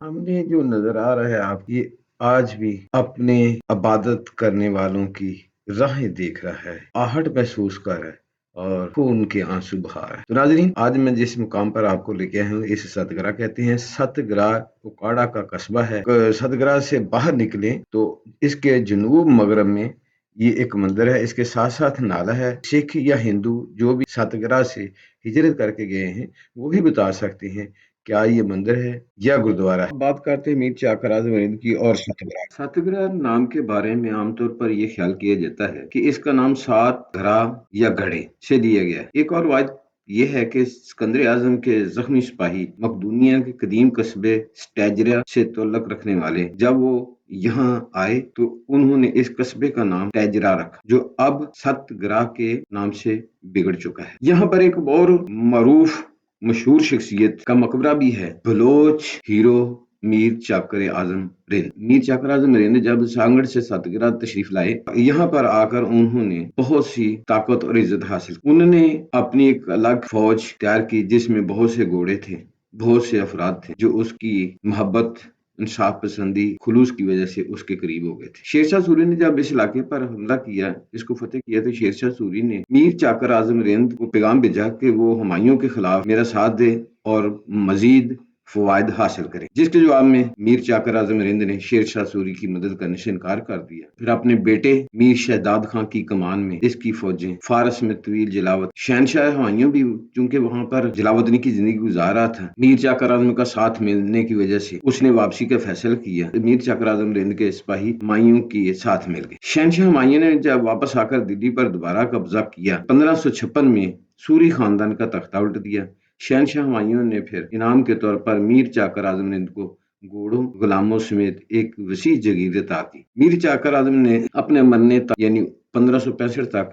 हमें जो नजर आ रहा है आप ये आज भी अपने इबादत करने वालों की राहें देख रहा है, आहट महसूस कर रहा है और खून के आंसू बहा रहा है। तो नाज़रीन, आज मैं जिस मुकाम पर आपको लेके आया हूँ इसे सतगरा कहते हैं। सतगरा उकाड़ा का कस्बा है। सतगरा से बाहर निकले तो इसके जनूब मगरब में ये एक मंदिर है। इसके साथ साथ नाला है। सिख या हिंदू जो भी सतगरा से हिजरत करके गए हैं वो भी बता सकते हैं क्या ये मंदिर है या गुरुद्वारा है। बात करते हैं मीर चाकर आजम हिंद की और सतगरा। सतगरा नाम के बारे में आमतौर पर यह ख्याल किया जाता है कि इसका नाम सात घरा या घड़े से दिया गया है। एक और बात यह है कि सिकंदर आजम के जख्मी सिपाही मकदूनिया के कदीम कस्बे स्टैजरा से तल्लुक रखने वाले जब वो यहाँ आए तो उन्होंने इस कस्बे का नाम टैजरा रखा जो अब सतगरा के नाम से बिगड़ चुका है। यहाँ पर एक और मरूफ मशहूर शख्सियत का मकबरा भी है, बलोच हीरो मीर चाकर आजम रिंद। मीर चाकर आजम रिंद जब सांगड़ से सतगरा तशरीफ लाए, यहाँ पर आकर उन्होंने बहुत सी ताकत और इज्जत हासिल की। उन्होंने अपनी एक अलग फौज तैयार की जिसमें बहुत से घोड़े थे, बहुत से अफराद थे जो उसकी मोहब्बत इंसाफ पसंदी खुलूस की वजह से उसके करीब हो गए थे। शेरशाह सूरी ने जब इस इलाके पर हमला किया, इसको फतेह किया, तो शेरशाह सूरी ने मीर चाकर आजम रिंद को पैगाम भेजा कि वो हुमायूं के खिलाफ मेरा साथ दे और मजीद फवायद हासिल करें, जिसके जवाब में मीर चाकर आजम रिंद ने शेरशाह सूरी की मदद करने से इनकार कर दिया। फिर अपने बेटे मीर शहजाद खां की कमान में इसकी फौजें फारस में तवील जलावत। शहनशाह हुमायूं भी चूंकि वहां पर जलावतनी की जिंदगी गुजार रहा था, मीर चाकर आजम का साथ मिलने की वजह से उसने वापसी का फैसला किया। मीर चाकर आजम रिंद के सिपाही हुमायूं के साथ मिल गए। शहनशाह हुमायूं ने जब वापस आकर दिल्ली पर दोबारा कब्जा किया, 1556 में सूरी खानदान का तख्ता उल्ट दिया। शहनशाह हुमायूं ने फिर इनाम के तौर पर मीर चाकर आजम हिंद को घोड़ों गुलामों समेत एक वसी जगीर अता की। मीर चाकर आजम ने अपने मरने तक यानी 1565 तक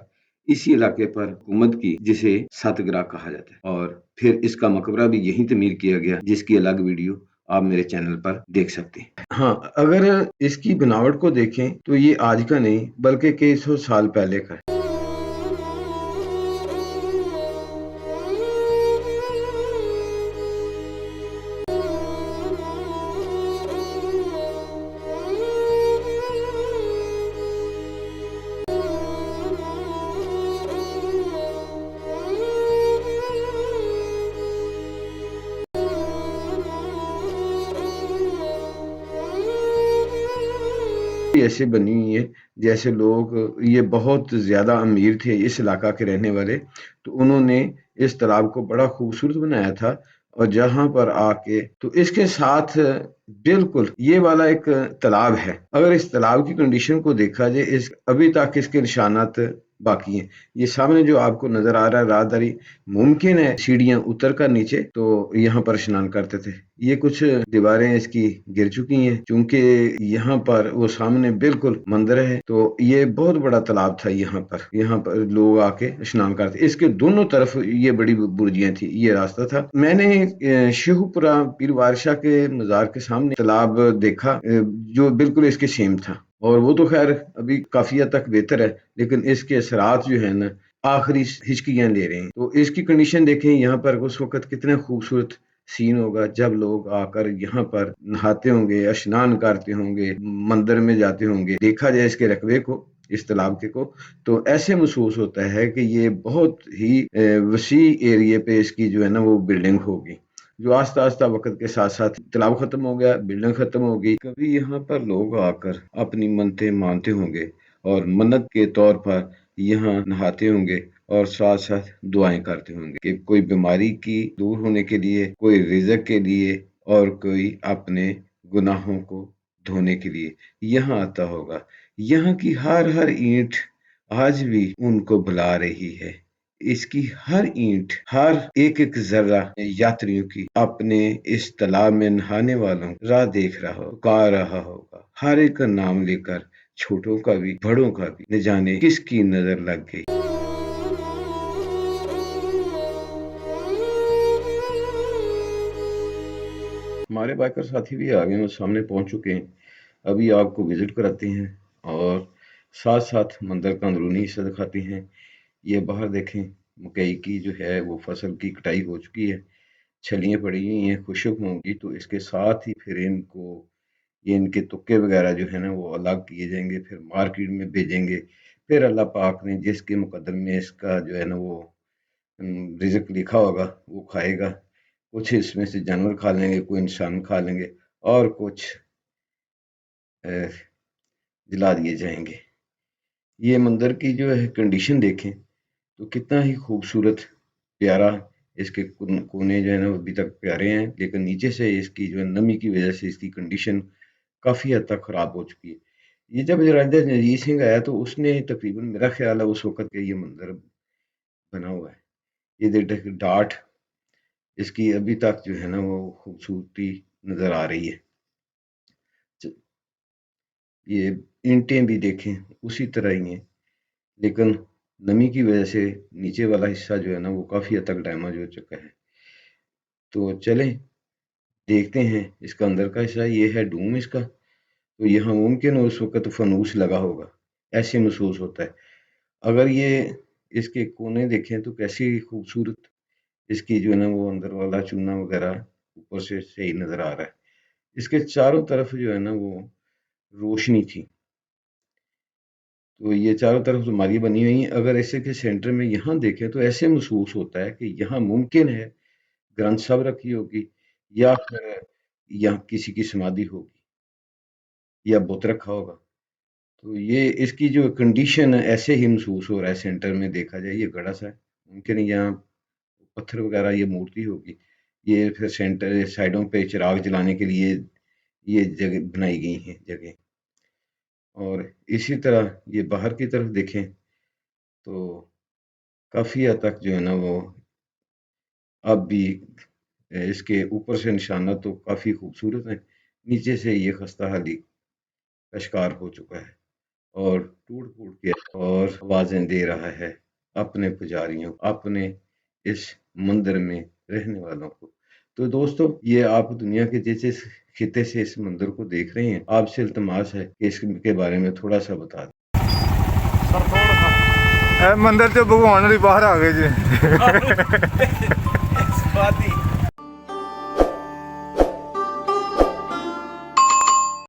इसी इलाके पर हुकूमत की जिसे सतगरा कहा जाता है और फिर इसका मकबरा भी यहीं तमीर किया गया जिसकी अलग वीडियो आप मेरे चैनल पर देख सकते हैं। हाँ, अगर इसकी बनावट को देखें तो ये आज का नहीं बल्कि कई सौ साल पहले का है। ऐसे बनी हुई है जैसे लोग ये बहुत ज्यादा अमीर थे इस इलाका के रहने वाले, तो उन्होंने इस तालाब को बड़ा खूबसूरत बनाया था और जहां पर आके तो इसके साथ बिल्कुल ये वाला एक तालाब है। अगर इस तालाब की कंडीशन को देखा जाए, इस अभी तक इसके निशानात बाकी हैं। ये सामने जो आपको नजर आ रहा है राहदारी, मुमकिन है सीढ़ियां उतर कर नीचे तो यहाँ पर स्नान करते थे। ये कुछ दीवारें इसकी गिर चुकी हैं क्योंकि यहाँ पर वो सामने बिल्कुल मंदिर है, तो ये बहुत बड़ा तालाब था। यहाँ पर लोग आके स्नान करते। इसके दोनों तरफ ये बड़ी बुर्जियां थी, ये रास्ता था। मैंने शेखुपुरा पीर बादशाह के मजार के सामने तालाब देखा जो बिल्कुल इसके सेम था और वो तो खैर अभी काफी हद तक बेहतर है, लेकिन इसके असरात जो है ना आखिरी हिचकियां ले रहे हैं। तो इसकी कंडीशन देखें, यहाँ पर उस वक्त कितना खूबसूरत सीन होगा जब लोग आकर यहाँ पर नहाते होंगे, स्नान करते होंगे, मंदिर में जाते होंगे। देखा जाए इसके रकबे को, इस तालाब के को, तो ऐसे महसूस होता है कि ये बहुत ही वसी एरिया पे इसकी जो है ना वो बिल्डिंग होगी जो आस्ता आस्ता वक्त के साथ साथ तालाब खत्म हो गया, बिल्डिंग खत्म हो गई। कभी यहाँ पर लोग आकर अपनी मन्नतें मानते होंगे और मन्नत के तौर पर यहाँ नहाते होंगे और साथ साथ दुआएं करते होंगे कि कोई बीमारी की दूर होने के लिए, कोई रिज़्क के लिए और कोई अपने गुनाहों को धोने के लिए यहाँ आता होगा। यहाँ की हर हर ईंट आज भी उनको बुला रही है। इसकी हर ईंट, हर एक एक जर्रा यात्रियों की अपने इस तालाब में नहाने वालों राह देख रहा हो, पुकार रहा होगा। हर एक का नाम लेकर, छोटों का भी बड़ों का भी, न जाने किसकी नजर लग गई। हमारे बाइकर साथी भी आ गए हैं, सामने पहुंच चुके हैं। अभी आपको विजिट कराते हैं और साथ साथ मंदिर का अंदरूनी हिस्सा दिखाते हैं। ये बाहर देखें, मकई की जो है वो फसल की कटाई हो चुकी है। छलियाँ पड़ी हुई हैं, खुश्क होंगी तो इसके साथ ही फिर इनको ये इनके तुक्के वगैरह जो है ना वो अलग किए जाएंगे, फिर मार्केट में भेजेंगे। फिर अल्लाह पाक ने जिसके मुकद्दर में इसका जो है ना वो रिज़्क लिखा होगा वो खाएगा। कुछ इसमें से जानवर खा लेंगे, कोई इंसान खा लेंगे और कुछ अ, जला दिए जाएंगे। ये मंदिर की जो है कंडीशन देखें तो कितना ही खूबसूरत, प्यारा। इसके कोने जो है ना अभी तक प्यारे हैं, लेकिन नीचे से इसकी जो है नमी की वजह से इसकी कंडीशन काफ़ी हद तक ख़राब हो चुकी है। ये जब राजा रणजीत सिंह आया तो उसने तकरीबन, मेरा ख्याल है उस वक़्त का ये मंदिर बना हुआ है। ये डाट इसकी अभी तक जो है ना वो खूबसूरती नज़र आ रही है। ये ईंटें भी देखें उसी तरह ही हैं, लेकिन नमी की वजह से नीचे वाला हिस्सा जो है ना वो काफ़ी हद तक डैमेज हो चुका है। तो चलें देखते हैं इसका अंदर का हिस्सा। ये है डूम इसका। तो यहाँ मुमकिन है उस वक़्त फनूस लगा होगा, ऐसे महसूस होता है। अगर ये इसके कोने देखें तो कैसी खूबसूरत इसकी जो है ना वो अंदर वाला चूना वगैरह ऊपर से सही नज़र आ रहा है। इसके चारों तरफ जो है ना वो रोशनी थी। तो ये चारों तरफ अलमारी बनी हुई हैं। अगर ऐसे के सेंटर में यहाँ देखें तो ऐसे महसूस होता है कि यहाँ मुमकिन है ग्रंथ साहब रखी होगी, या फिर यहाँ किसी की समाधि होगी या बुत रखा होगा। तो ये इसकी जो कंडीशन है ऐसे ही महसूस हो रहा है। सेंटर में देखा जाए ये गड़ा सा है, मुमकिन है यहाँ पत्थर वगैरह ये मूर्ति होगी। ये फिर सेंटर साइडों पे चिराग जलाने के लिए ये जगह बनाई गई हैं जगह। और इसी तरह ये बाहर की तरफ देखें तो काफ़ी हद तक जो है ना वो अब भी इसके ऊपर से निशाना तो काफ़ी खूबसूरत है, नीचे से ये खस्ता हाली का शिकार हो चुका है और टूट-फूट के और आवाज़ें दे रहा है अपने पुजारियों, अपने इस मंदिर में रहने वालों को। तो दोस्तों, ये आप दुनिया के जिस खित्ते से इस मंदिर को देख रहे हैं, आपसे इल्तिमास है कि इसके बारे में थोड़ा-सा बता दें। मंदिर चो भगवान बाहर आ गए जी।